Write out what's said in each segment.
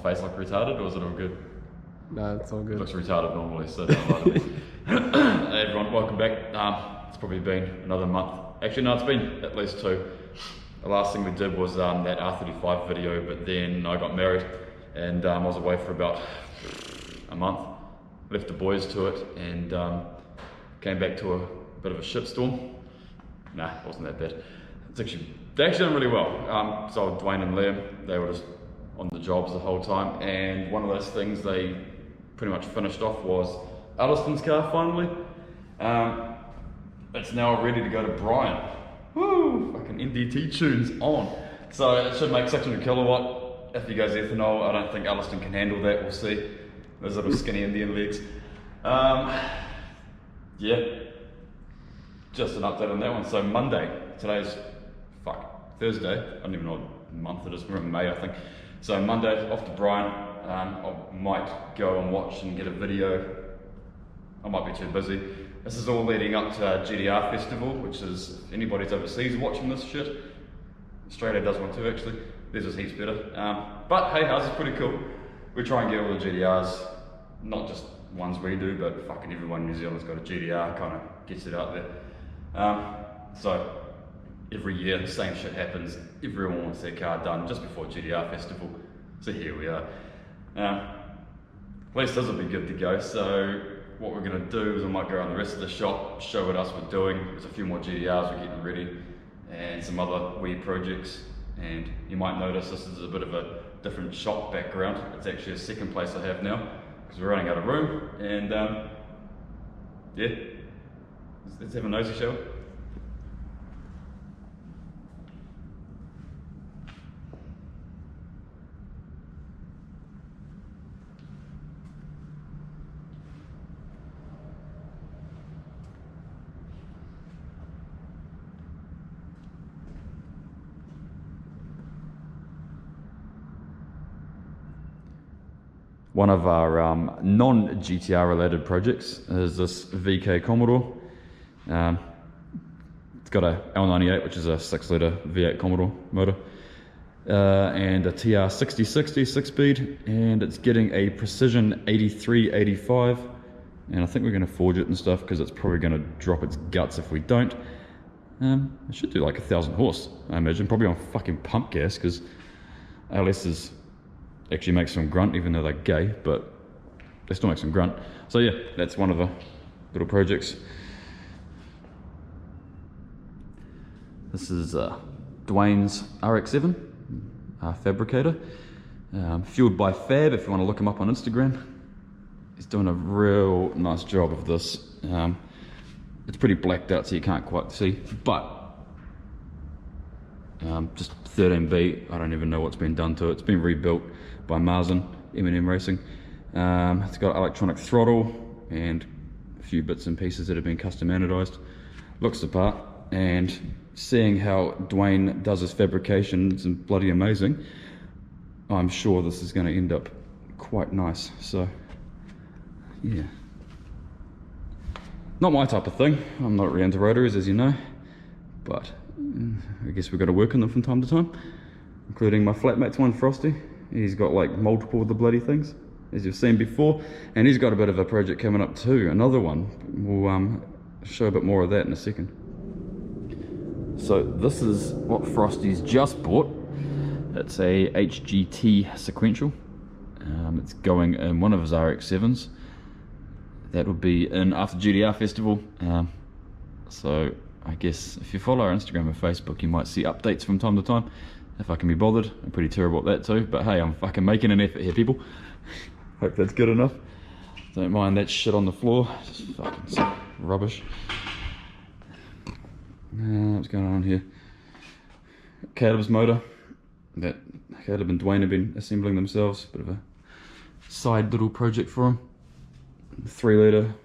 my face look retarded, or is it all good? No, it's all good. It looks retarded normally, so don't lie to me. Hey everyone, welcome back. It's probably been another month. Actually no, it's been at least 2. The last thing we did was that R35 video, but then I got married and I was away for about a month. Left the boys to it and came back to a bit of a shitstorm. Nah, it wasn't that bad. They actually done really well. So Duane and Liam, they were just on the jobs the whole time, and one of those things they pretty much finished off was Alliston's car finally. It's now ready to go to Brian. Woo! Fucking NDT tunes on. So it should make 600 kilowatt. If he goes ethanol, I don't think Alliston can handle that. We'll see. Those little skinny Indian legs. Yeah. Just an update on that one. So Monday, today's Thursday. I don't even know what month it is. We're in May, I think. So Monday, off to Brian. I might go and watch and get a video. I might be too busy. This is all leading up to our GTR festival, which is, if anybody's overseas watching this shit, Australia does one too actually. Theirs is heaps better. But hey, ours is pretty cool. We try and get all the GTRs, not just ones we do, but fucking everyone in New Zealand's got a GTR, kind of gets it out there. So every year the same shit happens. Everyone wants their car done just before GTR festival. So here we are. At least this will be good to go. So what we're going to do is I might go around the rest of the shop, show what else we're doing. There's a few more GTRs we're getting ready and some other wee projects. And you might notice this is a bit of a different shop background. It's actually a second place I have now because we're running out of room. And yeah, let's have a nosy show. One of our non-GTR related projects is this VK Commodore. It's got a L98, which is a 6-litre V8 Commodore motor, and a TR 6060 6-speed, and it's getting a Precision 8385, and I think we're going to forge it and stuff because it's probably going to drop its guts if we don't. It should do like 1,000 horse, I imagine, probably on fucking pump gas because ALS's actually makes some grunt, even though they're gay, but they still make some grunt. So yeah, that's one of the little projects. This is Duanes RX7 fabricator, fueled by Fab. If you want to look him up on Instagram, he's doing a real nice job of this. It's pretty blacked out, so you can't quite see, but just 13B. I don't even know what's been done to it. It's been rebuilt by Marsden, M&M Racing. It's got electronic throttle and a few bits and pieces that have been custom anodized. Looks the part, and seeing how Duane does his fabrication, it's bloody amazing. I'm sure this is going to end up quite nice. So yeah, not my type of thing. I'm not really into rotaries, as you know, but I guess we've got to work on them from time to time, including my flatmate's one, Frosty. He's got like multiple of the bloody things, as you've seen before, and he's got a bit of a project coming up too, another one. We'll show a bit more of that in a second. So this is what Frosty's just bought. It's a HGT sequential. It's going in one of his RX7s. That will be in after GTR festival. So I guess if you follow our Instagram or Facebook, you might see updates from time to time, if I can be bothered. I'm pretty terrible at that too, but hey, I'm fucking making an effort here, people. Hope that's good enough. Don't mind that shit on the floor, just fucking some rubbish. What's going on here? Caleb's motor that Caleb and Duane have been assembling themselves. Bit of a side little project for him. 3-litre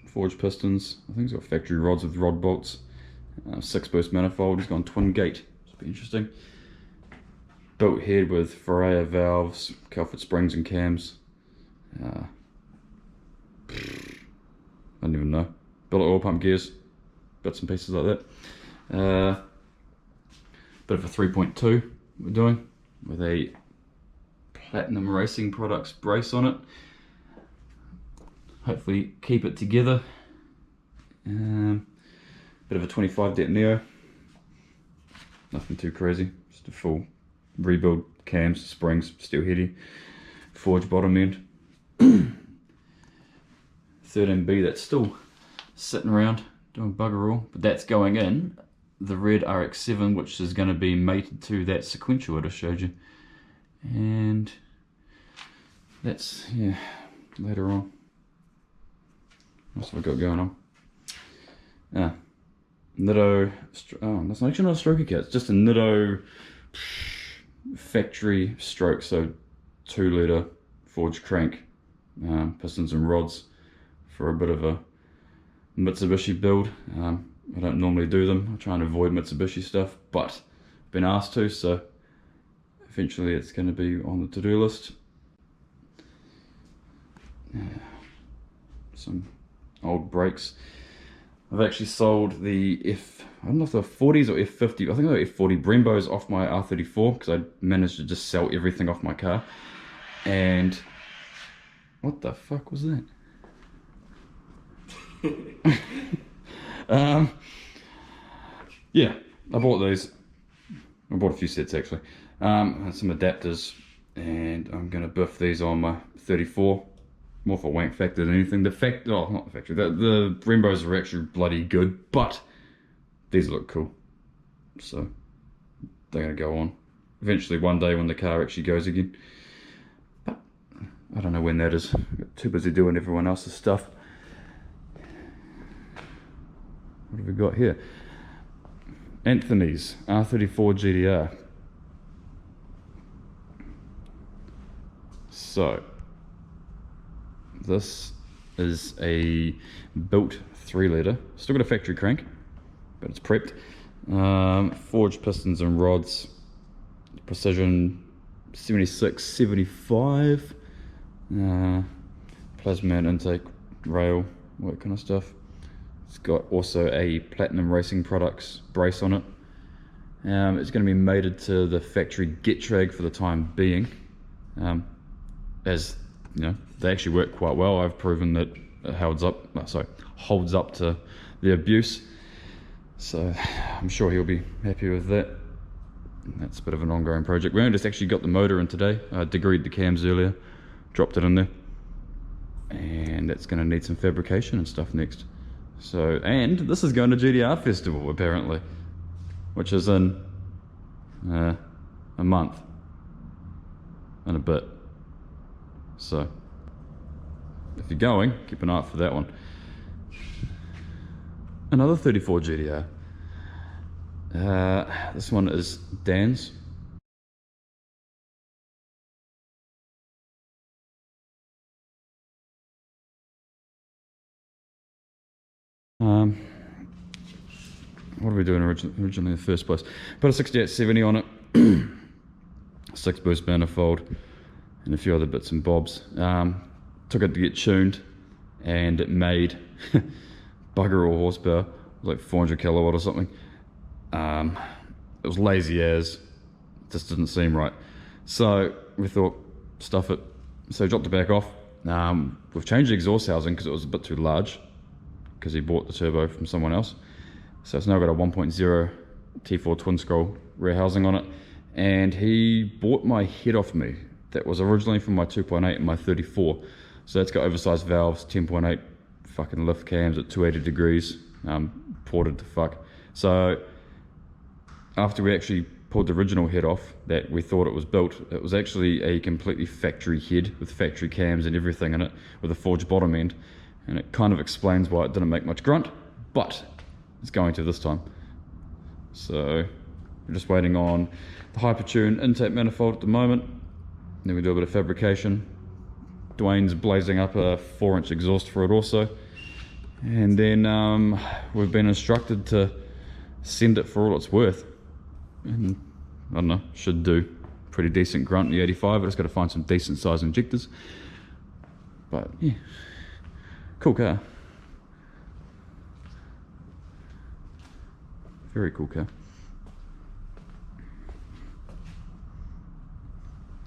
forged pistons. I think he's got factory rods with rod bolts. 6-burst manifold. He's gone twin gate. This will be interesting. Built head with Ferreira valves, Calford springs and cams. I don't even know. Billet oil pump gears, bits and pieces like that. Bit of a 3.2 we're doing with a Platinum Racing Products brace on it. Hopefully keep it together. Bit of a 25 depth Neo. Nothing too crazy. Just a full rebuild, cams, springs, steel heady, forged bottom end. 13B that's still sitting around doing bugger all, but that's going in the red RX7, which is going to be mated to that sequential I just showed you. And that's, yeah, later on. What else have I got going on? Nitto, oh, that's actually not a stroker kit, it's just a Nitto factory stroke, so 2 litre forged crank, pistons and rods for a bit of a Mitsubishi build. I don't normally do them, I try and avoid Mitsubishi stuff, but I've been asked to, so eventually it's going to be on the to-do list. Some old brakes. I've actually sold the I don't know if they're 40s or F50, I think they're F40 Brembos off my R34 because I managed to just sell everything off my car. And what the fuck was that? Yeah, I bought these. I bought a few sets actually. And some adapters, and I'm gonna biff these on my 34. More for wank factor than anything. The not the factory. The Brembos are actually bloody good, but these look cool, so they're gonna go on. Eventually, one day when the car actually goes again. But I don't know when that is. I'm too busy doing everyone else's stuff. What have we got here? Anthony's R34 GTR. So this is a built 3 litre, still got a factory crank, but it's prepped. Forged pistons and rods, precision 76, 75, plasma intake, rail, all that kind of stuff. It's got also a Platinum Racing Products brace on it. It's going to be mated to the factory Getrag for the time being. As you know, they actually work quite well. I've proven that it holds up to the abuse. So I'm sure he'll be happy with that. That's a bit of an ongoing project. We only just actually got the motor in today. I degreed the cams earlier, dropped it in there, and that's going to need some fabrication and stuff next. So, and this is going to GTR Festival apparently, which is in a month and a bit. So if you're going, keep an eye out for that one. Another 34 GTR. This one is Dan's. What are we doing originally in the first place? Put a 6870 on it, 6 boost manifold, and a few other bits and bobs. Took it to get tuned, and it made bugger all horsepower. It was like 400 kilowatt or something. It was lazy as, just didn't seem right. So we thought, stuff it. So dropped it back off. We've changed the exhaust housing because it was a bit too large, because he bought the turbo from someone else. So it's now got a 1.0 T4 twin scroll rear housing on it, and he bought my head off me. That was originally from my 2.8 and my 34. So that's got oversized valves, 10.8 fucking lift cams at 280 degrees, ported to fuck. So after we actually pulled the original head off that we thought it was built, it was actually a completely factory head with factory cams and everything in it, with a forged bottom end. And it kind of explains why it didn't make much grunt, but it's going to this time. So we're just waiting on the Hypertune intake manifold at the moment. Then we do a bit of fabrication. Duane's blazing up a 4-inch exhaust for it also. And then we've been instructed to send it for all it's worth. And I don't know, should do pretty decent grunt in the 85. I just got to find some decent size injectors. But yeah, cool car. Very cool car.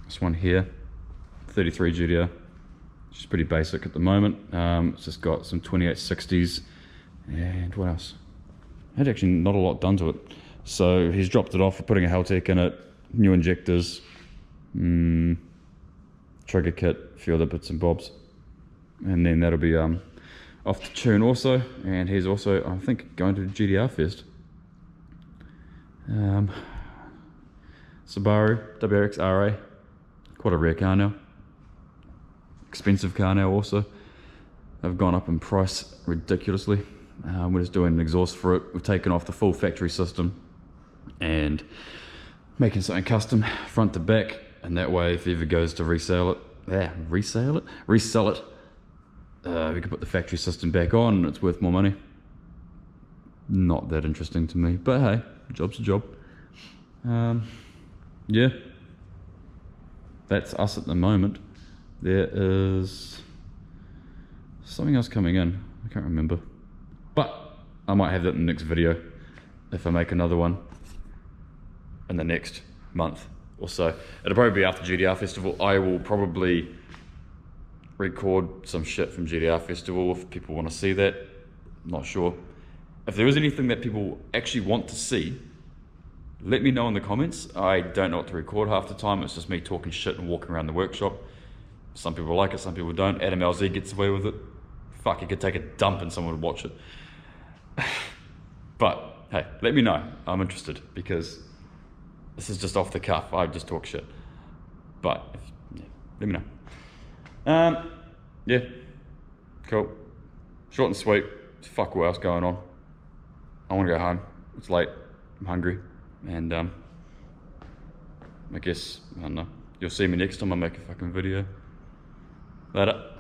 This one here 33 GTR. It's pretty basic at the moment. It's just got some 2860s and what else? Had actually not a lot done to it. So he's dropped it off for putting a Haltech in it, new injectors, trigger kit, a few other bits and bobs. And then that'll be off the tune also. And he's also, I think, going to the GTR Fest. Subaru WRX-RA, quite a rare car now. Expensive car now also. They've gone up in price ridiculously. We're just doing an exhaust for it. We've taken off the full factory system and making something custom front to back, and that way if he ever goes to resell it, we can put the factory system back on and it's worth more money. Not that interesting to me, but hey, job's a job. Yeah, that's us at the moment. There is something else coming in, I can't remember, but I might have that in the next video if I make another one in the next month or so. It'll probably be after GTR Festival. I will probably record some shit from GTR Festival if people want to see that. I'm not sure. If there is anything that people actually want to see, let me know in the comments. I don't know what to record half the time. It's just me talking shit and walking around the workshop. Some people like it, some people don't. Adam LZ gets away with it. Fuck, he could take a dump and someone would watch it. But hey, let me know. I'm interested because this is just off the cuff. I just talk shit. But yeah, let me know. Yeah, cool. Short and sweet. Fuck what else going on. I want to go home. It's late. I'm hungry. And I guess, I don't know. You'll see me next time I make a fucking video. Later.